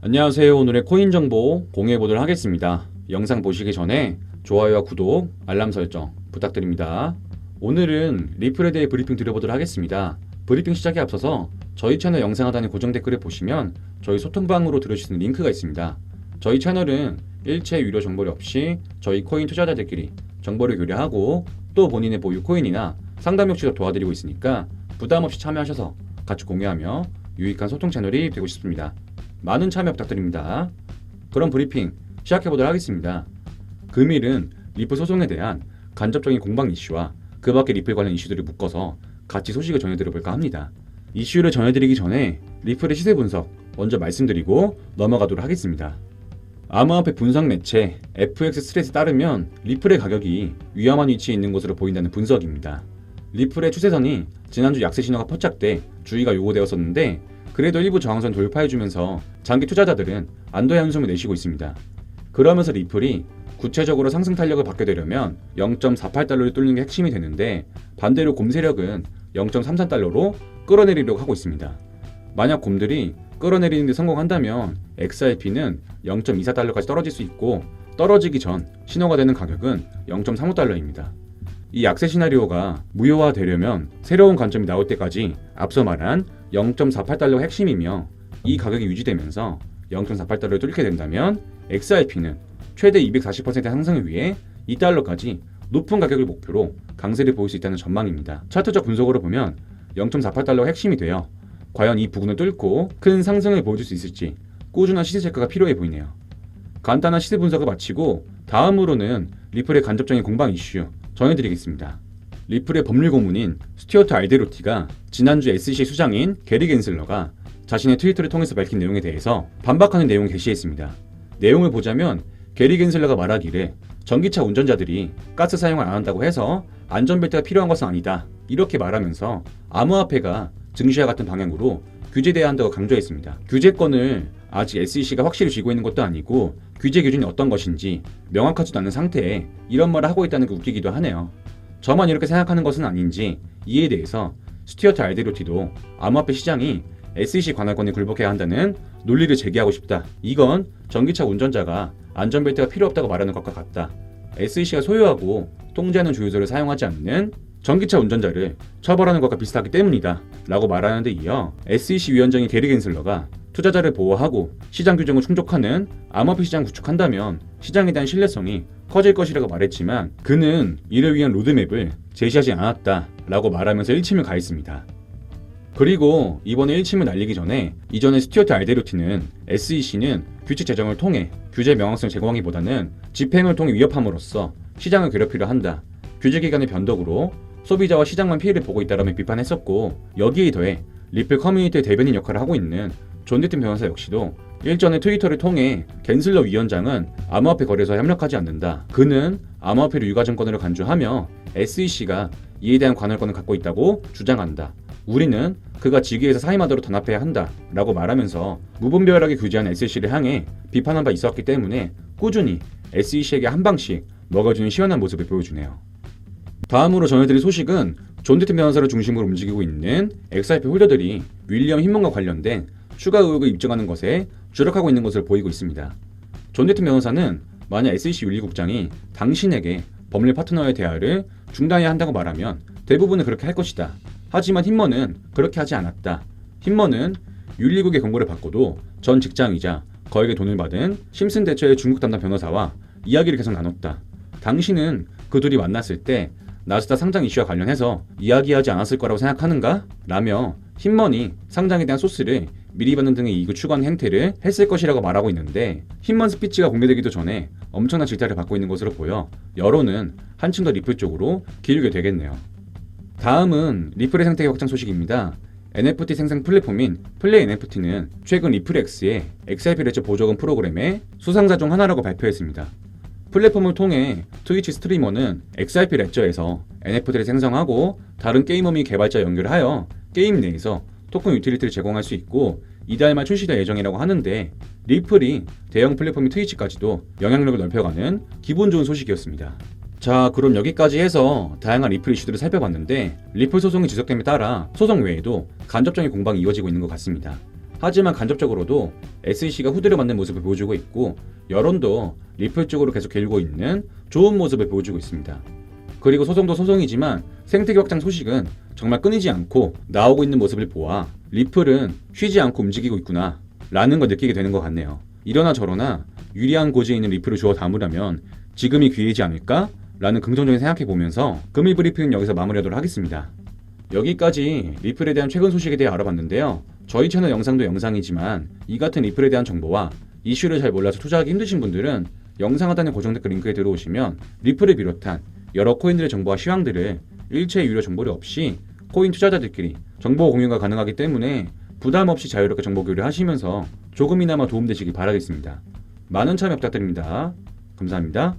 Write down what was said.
안녕하세요. 오늘의 코인 정보 공유해 보도록 하겠습니다. 영상 보시기 전에 좋아요와 구독, 알람 설정 부탁드립니다. 오늘은 리플에 대해 브리핑 드려보도록 하겠습니다. 브리핑 시작에 앞서서 저희 채널 영상 하단의 고정 댓글에 보시면 저희 소통방으로 들으실 수 있는 링크가 있습니다. 저희 채널은 일체 유료 정보료 없이 저희 코인 투자자들끼리 정보를 교류하고 또 본인의 보유 코인이나 상담 역시도 도와드리고 있으니까 부담 없이 참여하셔서 같이 공유하며 유익한 소통 채널이 되고 싶습니다. 많은 참여 부탁드립니다. 그럼 브리핑 시작해보도록 하겠습니다. 금일은 리플 소송에 대한 간접적인 공방 이슈와 그 밖의 리플 관련 이슈들을 묶어서 같이 소식을 전해드려볼까 합니다. 이슈를 전해드리기 전에 리플의 시세 분석 먼저 말씀드리고 넘어가도록 하겠습니다. 암호화폐 분석 매체 FX 스트레이트에 따르면 리플의 가격이 위험한 위치에 있는 것으로 보인다는 분석입니다. 리플의 추세선이 지난주 약세 신호가 포착돼 주의가 요구되었었는데 그래도 일부 저항선 돌파해주면서 장기 투자자들은 안도의 한숨을 내쉬고 있습니다. 그러면서 리플이 구체적으로 상승 탄력을 받게 되려면 0.48달러를 뚫는 게 핵심이 되는데 반대로 곰 세력은 0.33달러로 끌어내리려고 하고 있습니다. 만약 곰들이 끌어내리는 데 성공한다면 XRP는 0.24달러까지 떨어질 수 있고 떨어지기 전 신호가 되는 가격은 0.35달러입니다. 이 약세 시나리오가 무효화되려면 새로운 관점이 나올 때까지 앞서 말한 0.48달러가 핵심이며 이 가격이 유지되면서 0.48달러를 뚫게 된다면 XRP는 최대 240% 상승을 위해 2달러까지 높은 가격을 목표로 강세를 보일 수 있다는 전망입니다. 차트적 분석으로 보면 0.48달러가 핵심이 되어 과연 이 부분을 뚫고 큰 상승을 보여줄 수 있을지 꾸준한 시세 체크가 필요해 보이네요. 간단한 시세 분석을 마치고 다음으로는 리플의 간접적인 공방 이슈 전해드리겠습니다. 리플의 법률 고문인 스튜어트 알데로티가 지난주 SEC 수장인 게리 겐슬러가 자신의 트위터를 통해서 밝힌 내용에 대해서 반박하는 내용을 게시했습니다. 내용을 보자면 게리 겐슬러가 말하기를 전기차 운전자들이 가스 사용을 안 한다고 해서 안전벨트가 필요한 것은 아니다. 이렇게 말하면서 암호화폐가 증시와 같은 방향으로 규제돼야 한다고 강조했습니다. 규제권을 아직 SEC가 확실히 쥐고 있는 것도 아니고 규제 기준이 어떤 것인지 명확하지도 않은 상태에 이런 말을 하고 있다는 게 웃기기도 하네요. 저만 이렇게 생각하는 것은 아닌지 이에 대해서 스튜어트 알데로티도 암호화폐 시장이 SEC 관할권에 굴복해야 한다는 논리를 제기하고 싶다. 이건 전기차 운전자가 안전벨트가 필요 없다고 말하는 것과 같다. SEC가 소유하고 통제하는 주유소를 사용하지 않는 전기차 운전자를 처벌하는 것과 비슷하기 때문이다 라고 말하는 데 이어 SEC 위원장인 게리 겐슬러가 투자자를 보호하고 시장 규정을 충족하는 암호화폐 시장 구축한다면 시장에 대한 신뢰성이 커질 것이라고 말했지만 그는 이를 위한 로드맵을 제시하지 않았다 라고 말하면서 일침을 가했습니다. 그리고 이번에 일침을 날리기 전에 이전에 스튜어트 알데로티는 SEC는 규칙 제정을 통해 규제 명확성을 제공하기보다는 집행을 통해 위협함으로써 시장을 괴롭히려 한다. 규제 기간의 변덕으로 소비자와 시장만 피해를 보고 있다라며 비판했었고 여기에 더해 리플 커뮤니티의 대변인 역할을 하고 있는 존 니튼 변호사 역시도 일전에 트위터를 통해 겐슬러 위원장은 암호화폐 거래소와 협력하지 않는다. 그는 암호화폐 유가증권으로 간주하며 SEC가 이에 대한 관할권을 갖고 있다고 주장한다. 우리는 그가 직위에서 사임하도록 단합해야 한다 라고 말하면서 무분별하게 규제한 SEC를 향해 비판한 바 있었기 때문에 꾸준히 SEC에게 한 방씩 먹어주는 시원한 모습을 보여주네요. 다음으로 전해드릴 소식은 존 니튼 변호사를 중심으로 움직이고 있는 XRP 홀더들이 윌리엄 힌먼과 관련된 추가 의혹을 입증하는 것에 주력하고 있는 것으로 보이고 있습니다. 존 니튼 변호사는 만약 SEC 윤리국장이 당신에게 법률 파트너의 대화를 중단해야 한다고 말하면 대부분은 그렇게 할 것이다. 하지만 힌먼은 그렇게 하지 않았다. 힌먼은 윤리국의 경고를 받고도 전 직장이자 거액의 돈을 받은 심슨 대처의 중국 담당 변호사와 이야기를 계속 나눴다. 당신은 그 둘이 만났을 때 나스닥 상장 이슈와 관련해서 이야기하지 않았을 거라고 생각하는가? 라며 힌먼이 상장에 대한 소스를 미리 받는 등의 이익을 추구하는 행태를 했을 것이라고 말하고 있는데 힌먼 스피치가 공개되기도 전에 엄청난 질타를 받고 있는 것으로 보여 여론은 한층 더 리플 쪽으로 기울게 되겠네요. 다음은 리플의 생태계 확장 소식입니다. NFT 생산 플랫폼인 플레이 NFT는 최근 리플X의 XRP 레저 보조금 프로그램의 수상자 중 하나라고 발표했습니다. 플랫폼을 통해 트위치 스트리머는 XRP 레저에서 NFT를 생성하고 다른 게이머 및 개발자 연결을 하여 게임 내에서 토큰 유틸리티를 제공할 수 있고 이달 말 출시될 예정이라고 하는데 리플이 대형 플랫폼인 트위치까지도 영향력을 넓혀가는 기분 좋은 소식이었습니다. 자, 그럼 여기까지 해서 다양한 리플 이슈들을 살펴봤는데 리플 소송이 지속됨에 따라 소송 외에도 간접적인 공방이 이어지고 있는 것 같습니다. 하지만 간접적으로도 SEC가 후드를 맞는 모습을 보여주고 있고 여론도 리플 쪽으로 계속 길고 있는 좋은 모습을 보여주고 있습니다. 그리고 소송도 소송이지만 생태계 확장 소식은 정말 끊이지 않고 나오고 있는 모습을 보아 리플은 쉬지 않고 움직이고 있구나 라는 걸 느끼게 되는 것 같네요. 이러나 저러나 유리한 고지에 있는 리플을 주워 담으려면 지금이 기회이지 않을까? 라는 긍정적인 생각해 보면서 금일 브리핑은 여기서 마무리하도록 하겠습니다. 여기까지 리플에 대한 최근 소식에 대해 알아봤는데요. 저희 채널 영상도 영상이지만 이 같은 리플에 대한 정보와 이슈를 잘 몰라서 투자하기 힘드신 분들은 영상 하단의 고정 댓글 링크에 들어오시면 리플을 비롯한 여러 코인들의 정보와 시황들을 일체 유료 정보료 없이 코인 투자자들끼리 정보 공유가 가능하기 때문에 부담 없이 자유롭게 정보 교류를 하시면서 조금이나마 도움되시길 바라겠습니다. 많은 참여 부탁드립니다. 감사합니다.